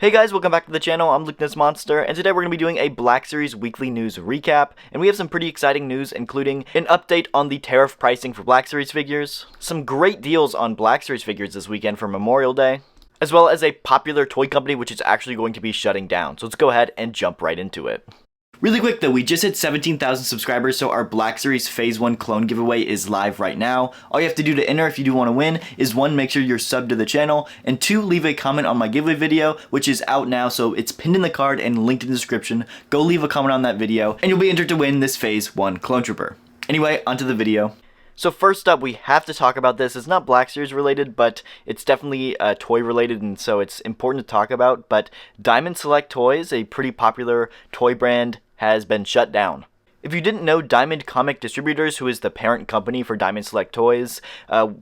Hey guys, welcome back to the channel. I'm Lukenessmonster, and today we're going to be doing a BlackSeries weekly news recap, and we have some pretty exciting news, including an update on the tariff pricing for BlackSeries figures, some great deals on BlackSeries figures this weekend for Memorial Day, as well as a popular toy company which is actually going to be shutting down. So let's go ahead and jump right into it. Really quick though, we just hit 17,000 subscribers, so our BlackSeries Phase 1 clone giveaway is live right now. All you have to do to enter if you do want to win is 1, make sure you're subbed to the channel, and 2, leave a comment on my giveaway video, which is out now, so it's pinned in the card and linked in the description. Go leave a comment on that video, and you'll be entered to win this Phase 1 clone trooper. Anyway, onto the video. So first up, we have to talk about this. It's not BlackSeries related, but it's definitely toy related, and so it's important to talk about. But Diamond Select Toys, a pretty popular toy brand, has been shut down. If you didn't know, Diamond Comic Distributors, who is the parent company for Diamond Select Toys,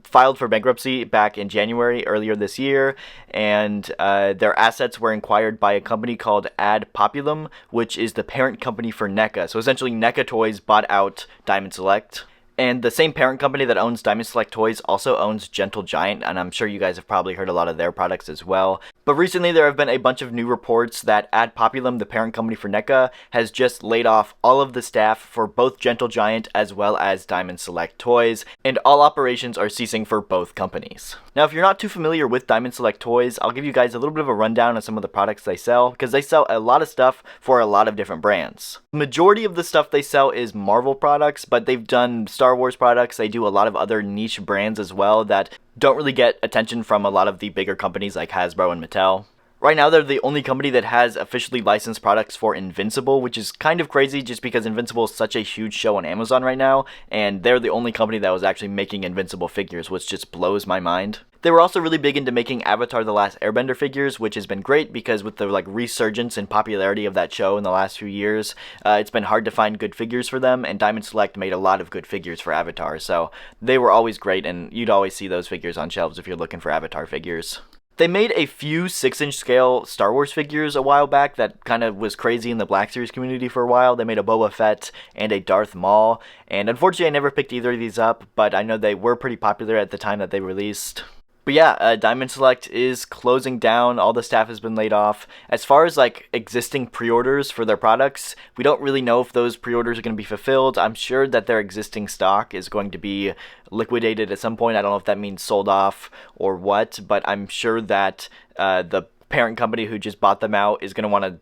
filed for bankruptcy back in January earlier this year, and their assets were acquired by a company called Ad Populum, which is the parent company for NECA. So essentially, NECA Toys bought out Diamond Select. And the same parent company that owns Diamond Select Toys also owns Gentle Giant, and I'm sure you guys have probably heard a lot of their products as well. But recently there have been a bunch of new reports that Ad Populum, the parent company for NECA, has just laid off all of the staff for both Gentle Giant as well as Diamond Select Toys, and all operations are ceasing for both companies. Now, if you're not too familiar with Diamond Select Toys, I'll give you guys a little bit of a rundown on some of the products they sell, because they sell a lot of stuff for a lot of different brands. The majority of the stuff they sell is Marvel products, but they've done Star Wars products. They do a lot of other niche brands as well that don't really get attention from a lot of the bigger companies like Hasbro and Mattel. Right now, they're the only company that has officially licensed products for Invincible, which is kind of crazy just because Invincible is such a huge show on Amazon right now, and they're the only company that was actually making Invincible figures, which just blows my mind. They were also really big into making Avatar: The Last Airbender figures, which has been great because with the resurgence and popularity of that show in the last few years, it's been hard to find good figures for them, and Diamond Select made a lot of good figures for Avatar, so they were always great, and you'd always see those figures on shelves if you're looking for Avatar figures. They made a few 6-inch scale Star Wars figures a while back that kind of was crazy in the BlackSeries community for a while. They made a Boba Fett and a Darth Maul, and unfortunately I never picked either of these up, but I know they were pretty popular at the time that they released. But yeah, Diamond Select is closing down. All the staff has been laid off. As far as existing pre-orders for their products, we don't really know if those pre-orders are going to be fulfilled. I'm sure that their existing stock is going to be liquidated at some point. I don't know if that means sold off or what, but I'm sure that the parent company who just bought them out is going to want to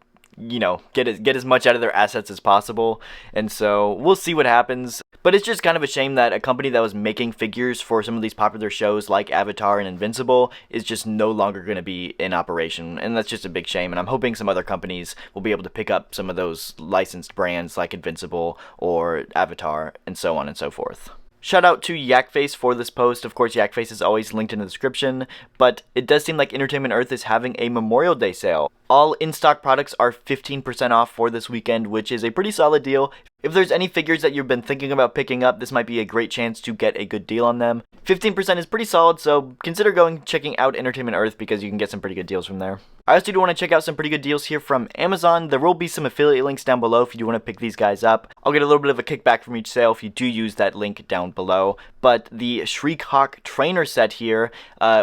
get as much out of their assets as possible, and so we'll see what happens. But it's just kind of a shame that a company that was making figures for some of these popular shows like Avatar and Invincible is just no longer going to be in operation, and that's just a big shame, and I'm hoping some other companies will be able to pick up some of those licensed brands like Invincible or Avatar and so on and so forth. Shout out to Yakface for this post. Of course, Yakface is always linked in the description, but it does seem like Entertainment Earth is having a Memorial Day sale. All in-stock products are 15% off for this weekend, which is a pretty solid deal. If there's any figures that you've been thinking about picking up, this might be a great chance to get a good deal on them. 15% is pretty solid, so consider checking out Entertainment Earth because you can get some pretty good deals from there. I also do want to check out some pretty good deals here from Amazon. There will be some affiliate links down below if you do want to pick these guys up. I'll get a little bit of a kickback from each sale if you do use that link down below. But the Shriek Hawk trainer set here,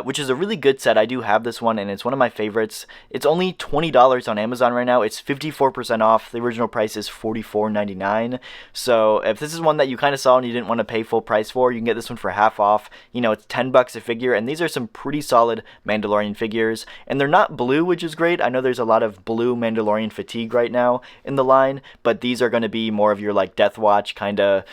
which is a really good set. I do have this one and it's one of my favorites. It's only $20 on Amazon right now. It's 54% off. The original price is $44.99. So if this is one that you kind of saw and you didn't want to pay full price for, you can get this one for half off. It's $10 a figure, and these are some pretty solid Mandalorian figures. And they're not blue, which is great. I know there's a lot of blue Mandalorian fatigue right now in the line, but these are going to be more of your Death Watch kind of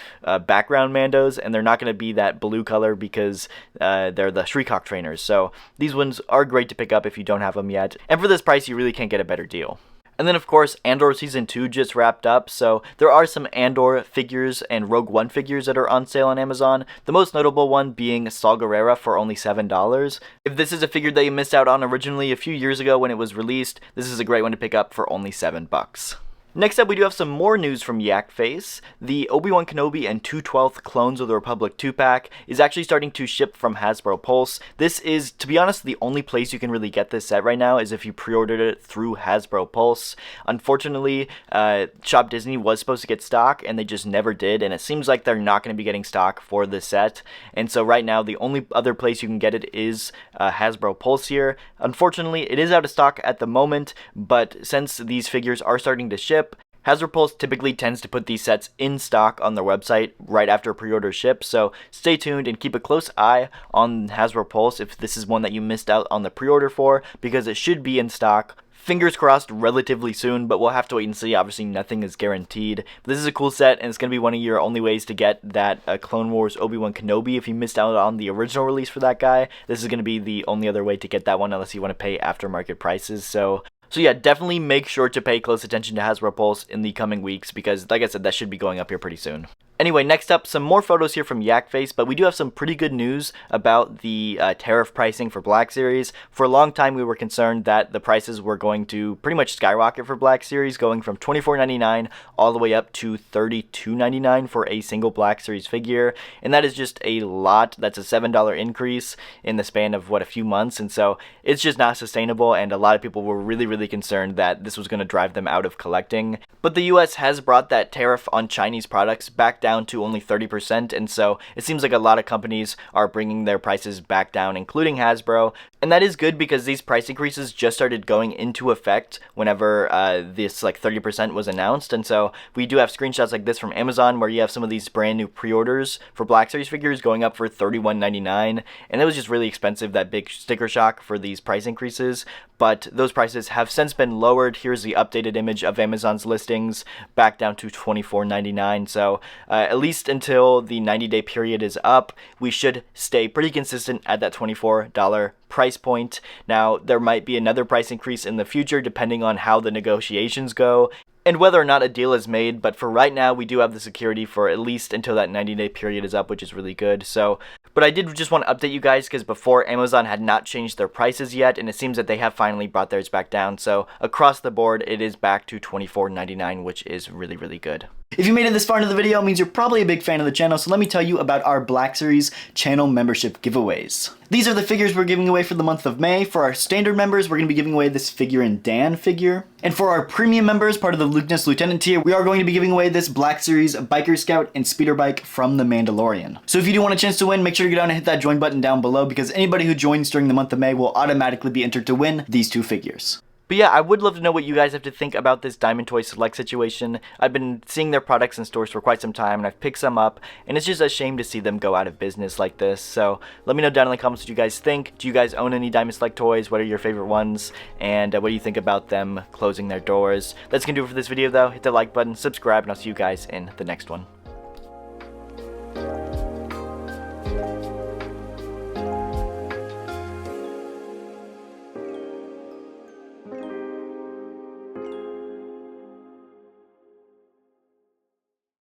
background Mandos, and they're not going to be that blue color because they're the Shriek Hawk trainers. So these ones are great to pick up if you don't have them yet. And for this price, you really can't get a better deal. And then, of course, Andor Season 2 just wrapped up, so there are some Andor figures and Rogue One figures that are on sale on Amazon, the most notable one being Saw Gerrera for only $7. If this is a figure that you missed out on originally a few years ago when it was released, this is a great one to pick up for only $7. Next up, we do have some more news from Yakface. The Obi-Wan Kenobi and 2/12 Clones of the Republic 2-pack is actually starting to ship from Hasbro Pulse. This is, to be honest, the only place you can really get this set right now is if you pre-ordered it through Hasbro Pulse. Unfortunately, Shop Disney was supposed to get stock, and they just never did, and it seems like they're not going to be getting stock for this set. And so right now, the only other place you can get it is Hasbro Pulse here. Unfortunately, it is out of stock at the moment, but since these figures are starting to ship, Hasbro Pulse typically tends to put these sets in stock on their website right after pre-order ships, so stay tuned and keep a close eye on Hasbro Pulse if this is one that you missed out on the pre-order for, because it should be in stock. Fingers crossed relatively soon, but we'll have to wait and see. Obviously, nothing is guaranteed. This is a cool set, and it's going to be one of your only ways to get that Clone Wars Obi-Wan Kenobi. If you missed out on the original release for that guy, this is going to be the only other way to get that one, unless you want to pay aftermarket prices. So yeah, definitely make sure to pay close attention to Hasbro Pulse in the coming weeks, because like I said, that should be going up here pretty soon. Anyway, next up, some more photos here from Yakface, but we do have some pretty good news about the tariff pricing for BlackSeries. For a long time, we were concerned that the prices were going to pretty much skyrocket for BlackSeries, going from $24.99 all the way up to $32.99 for a single BlackSeries figure, and that is just a lot. That's a $7 increase in the span of, what, a few months, and so it's just not sustainable, and a lot of people were really concerned that this was going to drive them out of collecting. But the US has brought that tariff on Chinese products back down to only 30%, and so it seems like a lot of companies are bringing their prices back down, including Hasbro, and that is good because these price increases just started going into effect whenever this 30% was announced. And so we do have screenshots like this from Amazon where you have some of these brand new pre-orders for Black Series figures going up for $31.99, and it was just really expensive, that big sticker shock for these price increases. But those prices have since been lowered. Here's the updated image of Amazon's listings, back down to $24.99. So at least until the 90-day period is up, we should stay pretty consistent at that $24 price point. Now, there might be another price increase in the future depending on how the negotiations go and whether or not a deal is made, but for right now, we do have the security for at least until that 90-day period is up, which is really good. So, but I did just want to update you guys because before, Amazon had not changed their prices yet, and it seems that they have finally brought theirs back down. So across the board, it is back to $24.99, which is really good. If you made it this far into the video, it means you're probably a big fan of the channel, so let me tell you about our Black Series channel membership giveaways. These are the figures we're giving away for the month of May. For our standard members, we're going to be giving away this Figure and Dan figure. And for our premium members, part of the Lukeness Lieutenant tier, we are going to be giving away this Black Series Biker Scout and Speeder Bike from the Mandalorian. So if you do want a chance to win, make sure to go down and hit that join button down below, because anybody who joins during the month of May will automatically be entered to win these two figures. But yeah, I would love to know what you guys have to think about this Diamond Toy Select situation. I've been seeing their products in stores for quite some time, and I've picked some up, and it's just a shame to see them go out of business like this. So let me know down in the comments what you guys think. Do you guys own any Diamond Select toys? What are your favorite ones? And what do you think about them closing their doors? That's going to do it for this video, though. Hit the like button, subscribe, and I'll see you guys in the next one.